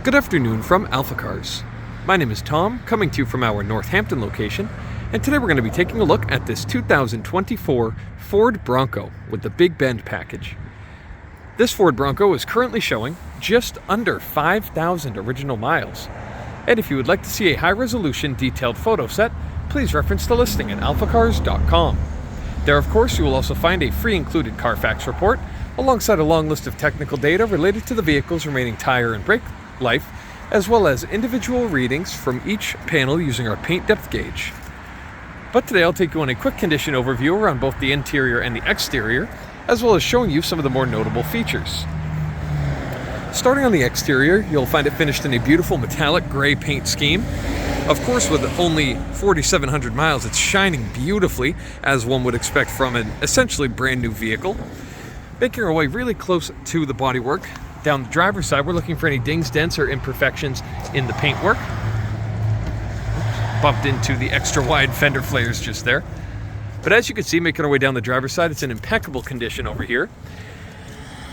Good afternoon from AlphaCars. My name is Tom, coming to you from our Hampton location, and today we're going to be taking a look at this 2024 Ford Bronco with the Big Bend package. This Ford Bronco is currently showing just under 5,000 original miles. And if you would like to see a high-resolution detailed photo set, please reference the listing at alphacars.com. There, of course, you will also find a free included Carfax report, alongside a long list of technical data related to the vehicle's remaining tire and brake life, as well as individual readings from each panel using our paint depth gauge. But today I'll take you on a quick condition overview around both the interior and the exterior, as well as showing you some of the more notable features. Starting on the exterior, you'll find it finished in a beautiful metallic gray paint scheme. Of course, with only 4,700 miles, it's shining beautifully, as one would expect from an essentially brand new vehicle. Making our way really close to the bodywork. Down the driver's side, we're looking for any dings, dents, or imperfections in the paintwork. Bumped into the extra wide fender flares just there. But as you can see, making our way down the driver's side, it's in impeccable condition over here.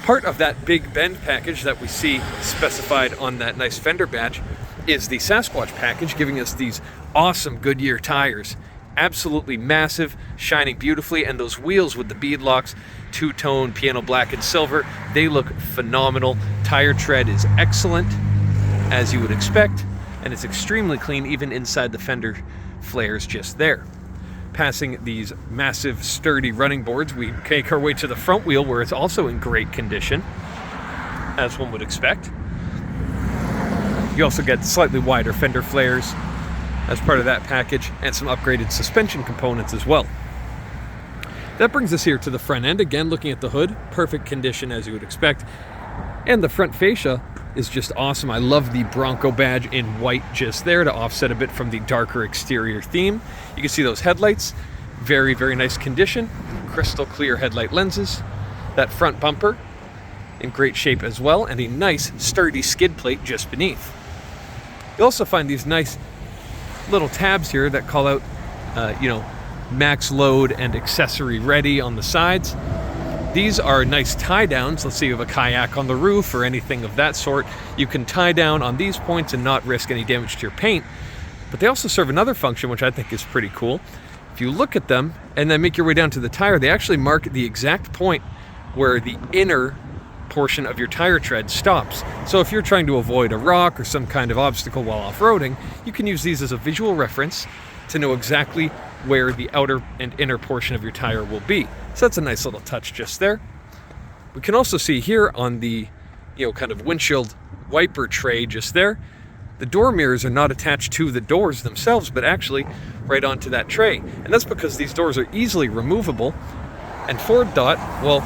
Part of that Big Bend package that we see specified on that nice fender badge is the Sasquatch package, giving us these awesome Goodyear tires. Absolutely massive, shining beautifully, and those wheels with the bead locks, two-tone piano black and silver, they look phenomenal. Tire tread is excellent, as you would expect, and it's extremely clean even inside the fender flares just there. Passing these massive, sturdy running boards, we make our way to the front wheel, where it's also in great condition, as one would expect. You also get slightly wider fender flares as part of that package, and some upgraded suspension components as well. That brings us here to the front end. Again, looking at the hood, perfect condition as you would expect. And the front fascia is just awesome. I love the Bronco badge in white just there to offset a bit from the darker exterior theme. You can see those headlights, very, very nice condition. Crystal clear headlight lenses. That front bumper in great shape as well, and a nice sturdy skid plate just beneath. You'll also find these nice little tabs here that call out, max load and accessory ready on the sides. These are nice tie downs. Let's say you have a kayak on the roof or anything of that sort. You can tie down on these points and not risk any damage to your paint. But they also serve another function, which I think is pretty cool. If you look at them and then make your way down to the tire, they actually mark the exact point where the inner portion of your tire tread stops. So if you're trying to avoid a rock or some kind of obstacle while off-roading, you can use these as a visual reference to know exactly where the outer and inner portion of your tire will be. So that's a nice little touch just there. We can also see here on the kind of windshield wiper tray just there, the door mirrors are not attached to the doors themselves, but actually right onto that tray. And that's because these doors are easily removable. And Ford thought, well,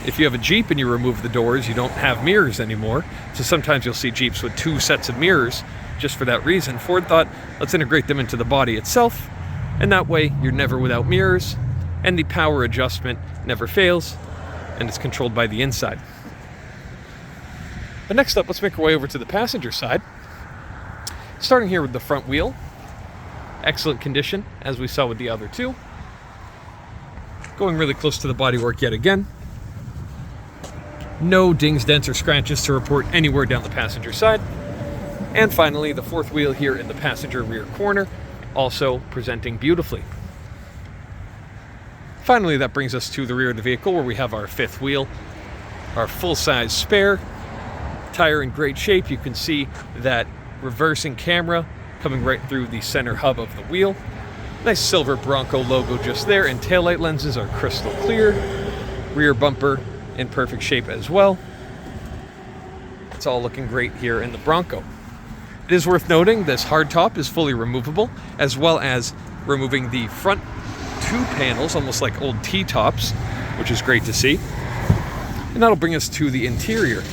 if you have a Jeep and you remove the doors, you don't have mirrors anymore. So sometimes you'll see Jeeps with two sets of mirrors just for that reason. Ford thought, let's integrate them into the body itself, and that way you're never without mirrors, and the power adjustment never fails, and it's controlled by the inside. But next up, let's make our way over to the passenger side. Starting here with the front wheel. Excellent condition, as we saw with the other two. Going really close to the bodywork yet again. No dings, dents, or scratches to report anywhere down the passenger side. And finally, the fourth wheel here in the passenger rear corner, also presenting beautifully. Finally, that brings us to the rear of the vehicle, where we have our fifth wheel, our full-size spare. Tire in great shape. You can see that reversing camera coming right through the center hub of the wheel. Nice silver Bronco logo just there, and taillight lenses are crystal clear. Rear bumper in perfect shape as well. It's all looking great here in the Bronco. It is worth noting this hardtop is fully removable, as well as removing the front two panels, almost like old T-tops, which is great to see. And that'll bring us to the interior.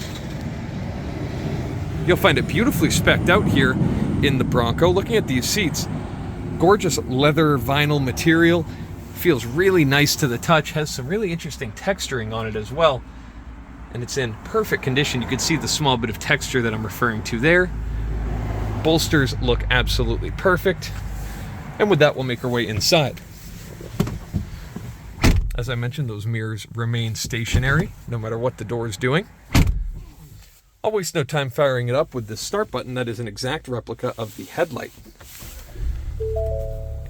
You'll find it beautifully specced out here in the Bronco. Looking at these seats, gorgeous leather vinyl material. Feels really nice to the touch, has some really interesting texturing on it as well, and it's in perfect condition. You can see the small bit of texture that I'm referring to there. Bolsters look absolutely perfect, and with that we'll make our way inside. As I mentioned, those mirrors remain stationary no matter what the door is doing. I'll waste no time firing it up with this start button that is an exact replica of the headlight.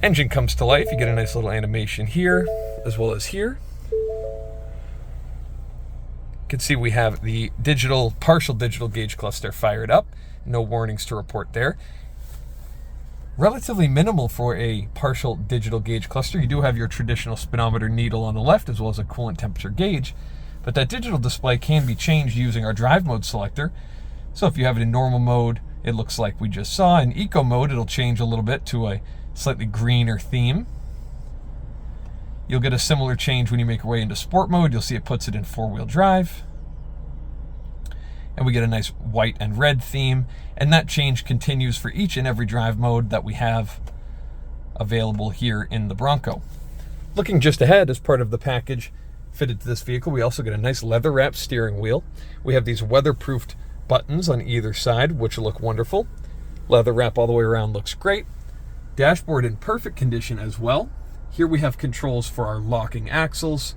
Engine comes to life. You get a nice little animation here as well as here. You can see we have the partial digital gauge cluster fired up. No warnings to report there. Relatively minimal for a partial digital gauge cluster. You do have your traditional speedometer needle on the left as well as a coolant temperature gauge. But that digital display can be changed using our drive mode selector. So if you have it in normal mode, it looks like we just saw. In eco mode, it'll change a little bit to a slightly greener theme. You'll get a similar change when you make your way into sport mode. You'll see it puts it in four-wheel drive. And we get a nice white and red theme. And that change continues for each and every drive mode that we have available here in the Bronco. Looking just ahead, as part of the package fitted to this vehicle, we also get a nice leather-wrapped steering wheel. We have these weatherproofed buttons on either side, which look wonderful. Leather wrap all the way around looks great. Dashboard in perfect condition as well. Here we have controls for our locking axles,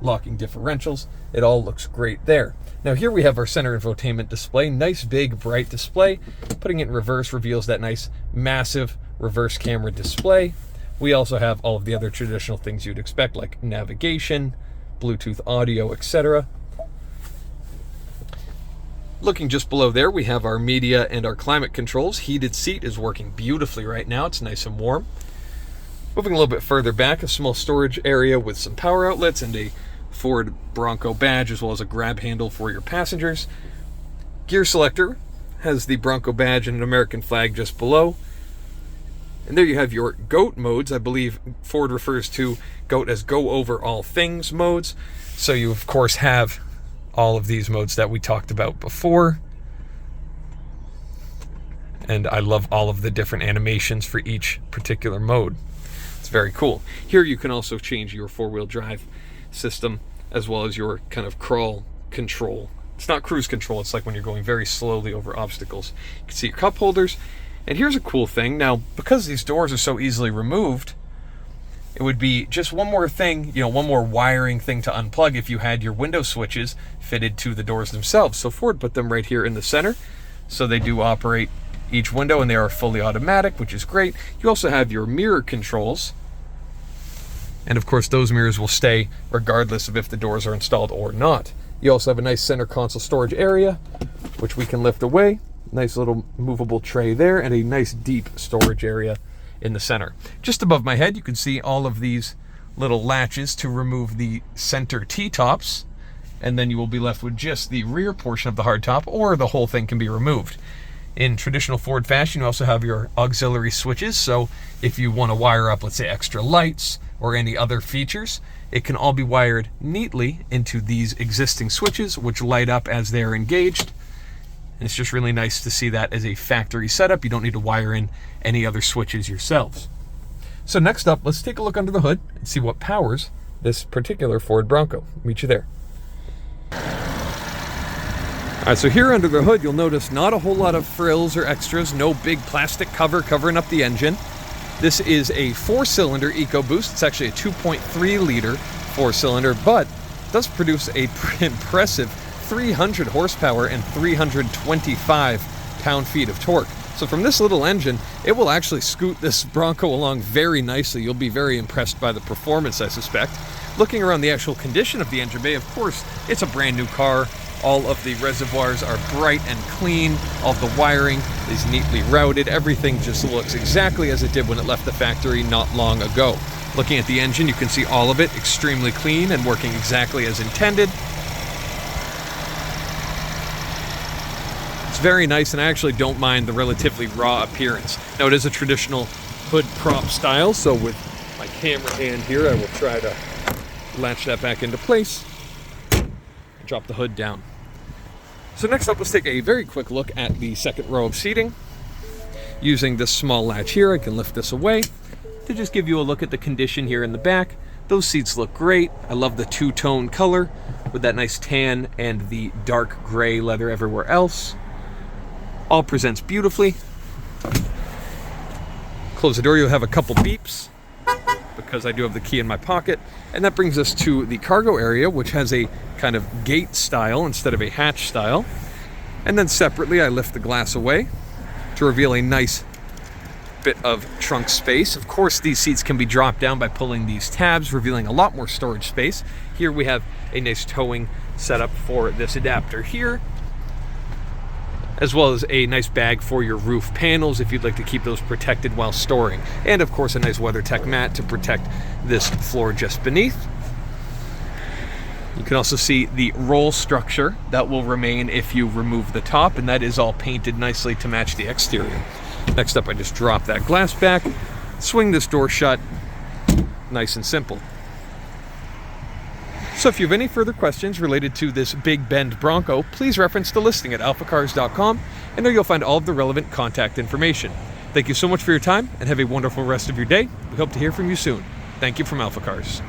locking differentials. It all looks great there. Now here we have our center infotainment display. Nice big bright display. Putting it in reverse reveals that nice massive reverse camera display. We also have all of the other traditional things you'd expect, like navigation, Bluetooth audio, etc. Looking just below there, we have our media and our climate controls. Heated seat is working beautifully right now. It's nice and warm. Moving a little bit further back, a small storage area with some power outlets and a Ford Bronco badge, as well as a grab handle for your passengers. Gear selector has the Bronco badge and an American flag just below. And there you have your GOAT modes. I believe Ford refers to GOAT as go over all things modes. So you, of course, have all of these modes that we talked about before. And I love all of the different animations for each particular mode. It's very cool. Here you can also change your four-wheel drive system as well as your kind of crawl control. It's not cruise control. It's like when you're going very slowly over obstacles. You can see your cup holders. And here's a cool thing. Now, because these doors are so easily removed, it would be just one more thing, one more wiring thing to unplug if you had your window switches fitted to the doors themselves. So Ford put them right here in the center. So they do operate each window and they are fully automatic, which is great. You also have your mirror controls. And of course, those mirrors will stay regardless of if the doors are installed or not. You also have a nice center console storage area, which we can lift away. Nice little movable tray there, and a nice deep storage area in the center. Just above my head, you can see all of these little latches to remove the center T-tops, and then you will be left with just the rear portion of the hardtop, or the whole thing can be removed. In traditional Ford fashion, you also have your auxiliary switches, so if you want to wire up, let's say, extra lights or any other features, it can all be wired neatly into these existing switches, which light up as they're engaged. And it's just really nice to see that as a factory setup. You don't need to wire in any other switches yourselves. So next up, let's take a look under the hood and see what powers this particular Ford Bronco. Meet you there. All right, so here under the hood, you'll notice not a whole lot of frills or extras, no big plastic cover covering up the engine. This is a 4-cylinder EcoBoost. It's actually a 2.3-liter 4-cylinder, but does produce a pretty impressive 300 horsepower and 325 pound-feet of torque. So from this little engine, it will actually scoot this Bronco along very nicely. You'll be very impressed by the performance, I suspect. Looking around the actual condition of the engine bay, of course, it's a brand new car. All of the reservoirs are bright and clean. All of the wiring is neatly routed. Everything just looks exactly as it did when it left the factory not long ago. Looking at the engine, you can see all of it extremely clean and working exactly as intended. It's very nice, and I actually don't mind the relatively raw appearance. Now, it is a traditional hood prop style, so with my camera hand here, I will try to latch that back into place. Drop the hood down. So next up, let's take a very quick look at the second row of seating. Using this small latch here, I can lift this away to just give you a look at the condition here in the back. Those seats look great. I love the two-tone color with that nice tan and the dark gray leather everywhere else. All presents beautifully. Close the door, you'll have a couple beeps. because I do have the key in my pocket. And that brings us to the cargo area, which has a kind of gate style instead of a hatch style. And then separately, I lift the glass away to reveal a nice bit of trunk space. Of course, these seats can be dropped down by pulling these tabs, revealing a lot more storage space. Here we have a nice towing setup for this adapter here, as well as a nice bag for your roof panels if you'd like to keep those protected while storing. And of course, a nice WeatherTech mat to protect this floor just beneath. You can also see the roll structure that will remain if you remove the top, and that is all painted nicely to match the exterior. Next up, I just drop that glass back, swing this door shut, nice and simple. So if you have any further questions related to this Big Bend Bronco, please reference the listing at alphacars.com, and there you'll find all of the relevant contact information. Thank you so much for your time, and have a wonderful rest of your day. We hope to hear from you soon. Thank you from AlphaCars.